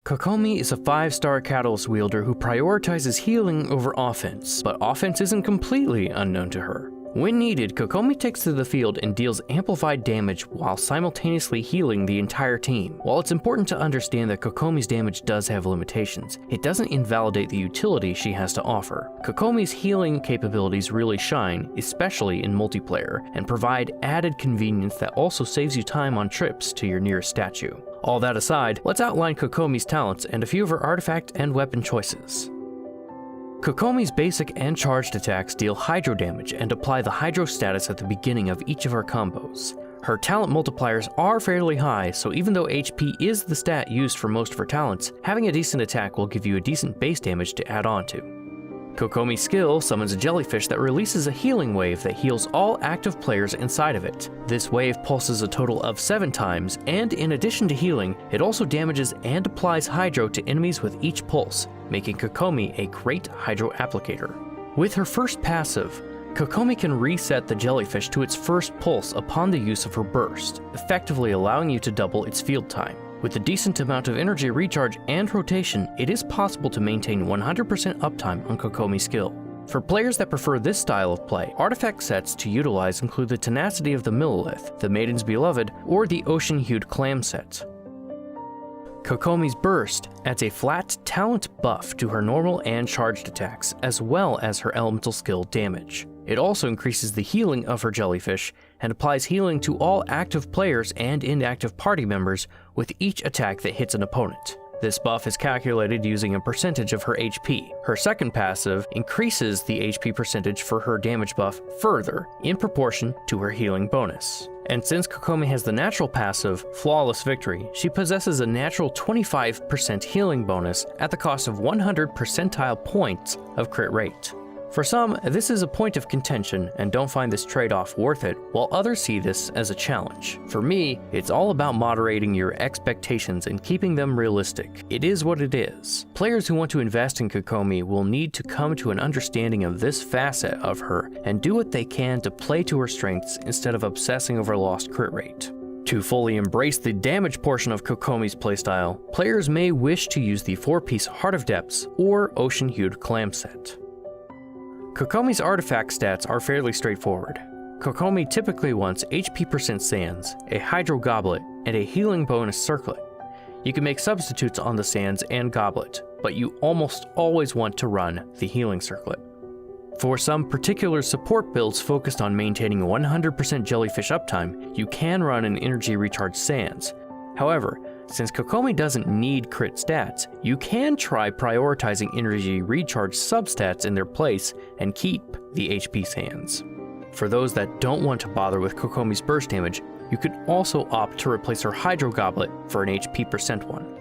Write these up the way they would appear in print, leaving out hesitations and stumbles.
Kokomi is a 5-star Catalyst wielder who prioritizes healing over offense, but offense isn't completely unknown to her. When needed, Kokomi takes to the field and deals amplified damage while simultaneously healing the entire team. While it's important to understand that Kokomi's damage does have limitations, it doesn't invalidate the utility she has to offer. Kokomi's healing capabilities really shine, especially in multiplayer, and provide added convenience that also saves you time on trips to your nearest statue. All that aside, let's outline Kokomi's talents and a few of her artifact and weapon choices. Kokomi's basic and charged attacks deal hydro damage and apply the hydro status at the beginning of each of her combos. Her talent multipliers are fairly high, so even though HP is the stat used for most of her talents, having a decent attack will give you a decent base damage to add on to. Kokomi's skill summons a jellyfish that releases a healing wave that heals all active players inside of it. This wave pulses a total of 7 times, and in addition to healing, it also damages and applies hydro to enemies with each pulse, making Kokomi a great hydro applicator. With her first passive, Kokomi can reset the jellyfish to its first pulse upon the use of her burst, effectively allowing you to double its field time. With a decent amount of energy recharge and rotation, it is possible to maintain 100% uptime on Kokomi's skill. For players that prefer this style of play, artifact sets to utilize include the Tenacity of the Millilith, the Maiden's Beloved, or the Ocean-Hued Clam set. Kokomi's Burst adds a flat talent buff to her normal and charged attacks, as well as her elemental skill damage. It also increases the healing of her jellyfish and applies healing to all active players and inactive party members with each attack that hits an opponent. This buff is calculated using a percentage of her HP. Her second passive increases the HP percentage for her damage buff further in proportion to her healing bonus. And since Kokomi has the natural passive, Flawless Victory, she possesses a natural 25% healing bonus at the cost of 100 percentile points of crit rate. For some, this is a point of contention and don't find this trade-off worth it, while others see this as a challenge. For me, it's all about moderating your expectations and keeping them realistic. It is what it is. Players who want to invest in Kokomi will need to come to an understanding of this facet of her and do what they can to play to her strengths instead of obsessing over lost crit rate. To fully embrace the damage portion of Kokomi's playstyle, players may wish to use the 4-piece Heart of Depths or Ocean-Hued Clam set. Kokomi's artifact stats are fairly straightforward. Kokomi typically wants HP percent sands, a hydro goblet, and a healing bonus circlet. You can make substitutes on the sands and goblet, but you almost always want to run the healing circlet. For some particular support builds focused on maintaining 100% jellyfish uptime, you can run an energy recharge sands. However, since Kokomi doesn't need crit stats, you can try prioritizing energy recharge substats in their place and keep the HP sands. For those that don't want to bother with Kokomi's burst damage, you could also opt to replace her Hydro Goblet for an HP percent one.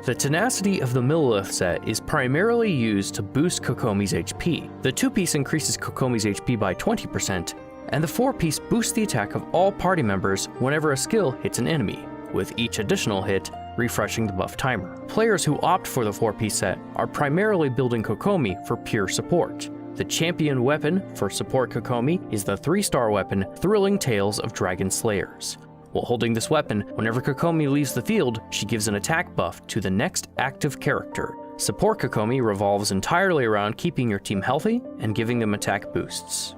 The Tenacity of the Millilith set is primarily used to boost Kokomi's HP. The 2-piece increases Kokomi's HP by 20%, and the 4-piece boosts the attack of all party members whenever a skill hits an enemy, with each additional hit refreshing the buff timer. Players who opt for the 4-piece set are primarily building Kokomi for pure support. The champion weapon for support Kokomi is the 3-star weapon Thrilling Tales of Dragon Slayers. While holding this weapon, whenever Kokomi leaves the field, she gives an attack buff to the next active character. Support Kokomi revolves entirely around keeping your team healthy and giving them attack boosts.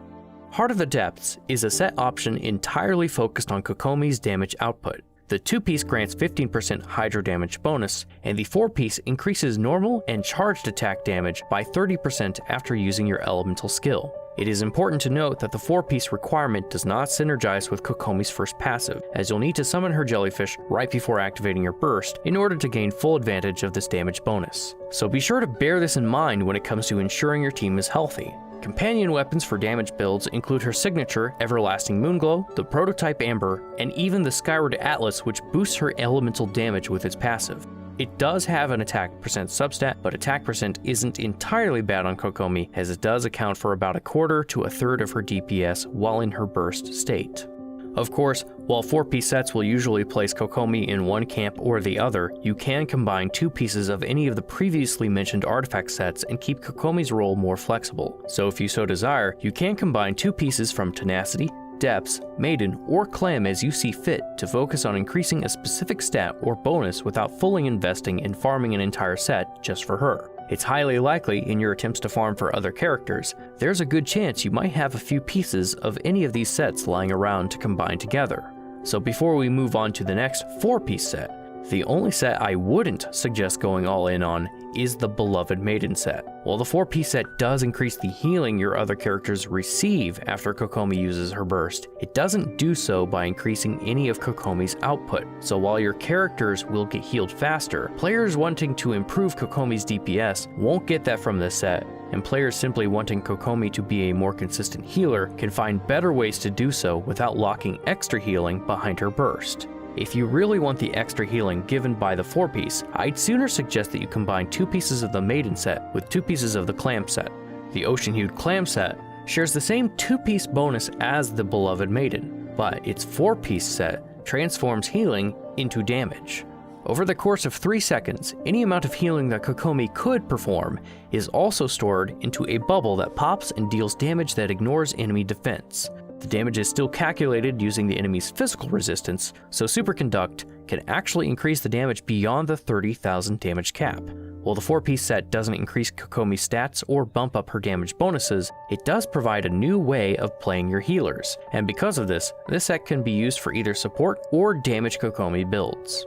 Heart of the Depths is a set option entirely focused on Kokomi's damage output. The 2-piece grants 15% hydro damage bonus, and the 4-piece increases normal and charged attack damage by 30% after using your elemental skill. It is important to note that the 4-piece requirement does not synergize with Kokomi's first passive, as you'll need to summon her jellyfish right before activating your burst in order to gain full advantage of this damage bonus. So be sure to bear this in mind when it comes to ensuring your team is healthy. Companion weapons for damage builds include her signature Everlasting Moonglow, the prototype Amber, and even the Skyward Atlas, which boosts her elemental damage with its passive. It does have an attack percent substat, but attack percent isn't entirely bad on Kokomi, as it does account for about a quarter to a third of her DPS while in her burst state. Of course, while 4-piece sets will usually place Kokomi in one camp or the other, you can combine 2 pieces of any of the previously mentioned artifact sets and keep Kokomi's role more flexible. So if you so desire, you can combine 2 pieces from Tenacity, depths, maiden, or clam as you see fit to focus on increasing a specific stat or bonus without fully investing in farming an entire set just for her. It's highly likely in your attempts to farm for other characters, there's a good chance you might have a few pieces of any of these sets lying around to combine together. So before we move on to the next 4-piece set, the only set I wouldn't suggest going all in on is the Beloved Maiden set. While the 4-piece set does increase the healing your other characters receive after Kokomi uses her burst, it doesn't do so by increasing any of Kokomi's output. So while your characters will get healed faster, players wanting to improve Kokomi's DPS won't get that from this set, and players simply wanting Kokomi to be a more consistent healer can find better ways to do so without locking extra healing behind her burst. If you really want the extra healing given by the 4-piece, I'd sooner suggest that you combine 2 pieces of the Maiden set with 2 pieces of the Clam set. The Ocean-Hued Clam set shares the same 2-piece bonus as the Beloved Maiden, but its 4-piece set transforms healing into damage. Over the course of 3 seconds, any amount of healing that Kokomi could perform is also stored into a bubble that pops and deals damage that ignores enemy defense. The damage is still calculated using the enemy's physical resistance, so Superconduct can actually increase the damage beyond the 30,000 damage cap. While the 4-piece set doesn't increase Kokomi's stats or bump up her damage bonuses, it does provide a new way of playing your healers, and because of this set can be used for either support or damage Kokomi builds.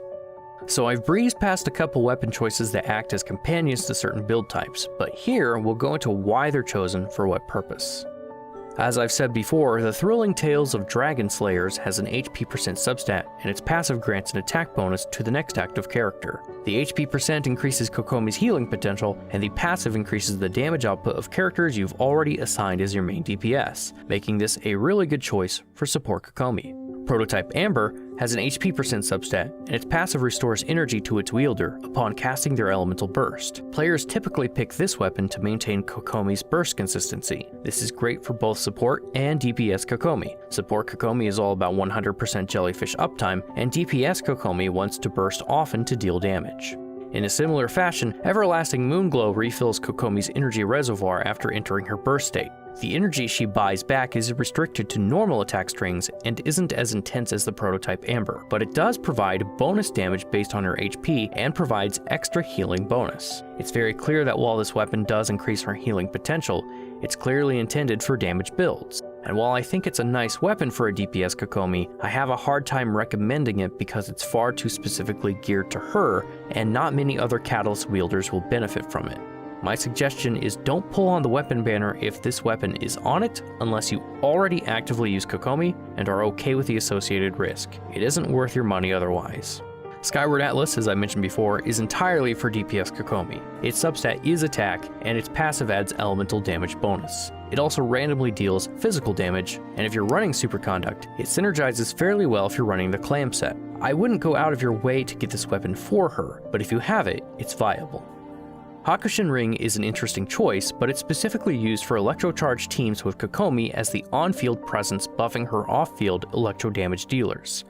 So I've breezed past a couple weapon choices that act as companions to certain build types, but here we'll go into why they're chosen for what purpose. As I've said before, the Thrilling Tales of Dragon Slayers has an HP percent substat, and its passive grants an attack bonus to the next active character. The HP percent increases Kokomi's healing potential, and the passive increases the damage output of characters you've already assigned as your main DPS, making this a really good choice for support Kokomi. Prototype Amber has an HP percent substat, and its passive restores energy to its wielder upon casting their elemental burst. Players typically pick this weapon to maintain Kokomi's burst consistency. This is great for both support and DPS Kokomi. Support Kokomi is all about 100% jellyfish uptime, and DPS Kokomi wants to burst often to deal damage. In a similar fashion, Everlasting Moonglow refills Kokomi's energy reservoir after entering her burst state. The energy she buys back is restricted to normal attack strings and isn't as intense as the Prototype Amber, but it does provide bonus damage based on her HP and provides extra healing bonus. It's very clear that while this weapon does increase her healing potential, it's clearly intended for damage builds. And while I think it's a nice weapon for a DPS Kokomi, I have a hard time recommending it because it's far too specifically geared to her, and not many other Catalyst wielders will benefit from it. My suggestion is don't pull on the weapon banner if this weapon is on it unless you already actively use Kokomi and are okay with the associated risk. It isn't worth your money otherwise. Skyward Atlas, as I mentioned before, is entirely for DPS Kokomi. Its substat is attack, and its passive adds elemental damage bonus. It also randomly deals physical damage, and if you're running Superconduct, it synergizes fairly well if you're running the Clam set. I wouldn't go out of your way to get this weapon for her, but if you have it, it's viable. Hakushin Ring is an interesting choice, but it's specifically used for electrocharged teams with Kokomi as the on-field presence buffing her off-field electro damage dealers.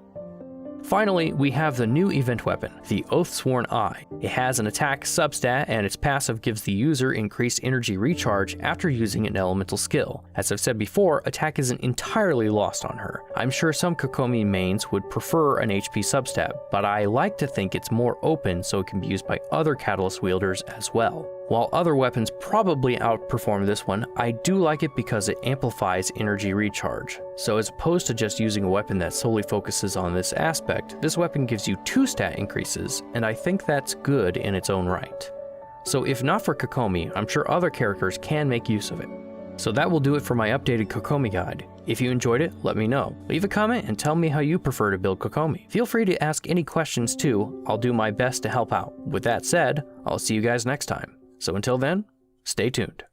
Finally, we have the new event weapon, the Oathsworn Eye. It has an attack substat, and its passive gives the user increased energy recharge after using an elemental skill. As I've said before, attack isn't entirely lost on her. I'm sure some Kokomi mains would prefer an HP substat, but I like to think it's more open so it can be used by other Catalyst wielders as well. While other weapons probably outperform this one, I do like it because it amplifies energy recharge. So as opposed to just using a weapon that solely focuses on this aspect, this weapon gives you 2 stat increases, and I think that's good in its own right. So if not for Kokomi, I'm sure other characters can make use of it. So that will do it for my updated Kokomi guide. If you enjoyed it, let me know. Leave a comment and tell me how you prefer to build Kokomi. Feel free to ask any questions too, I'll do my best to help out. With that said, I'll see you guys next time. So until then, stay tuned.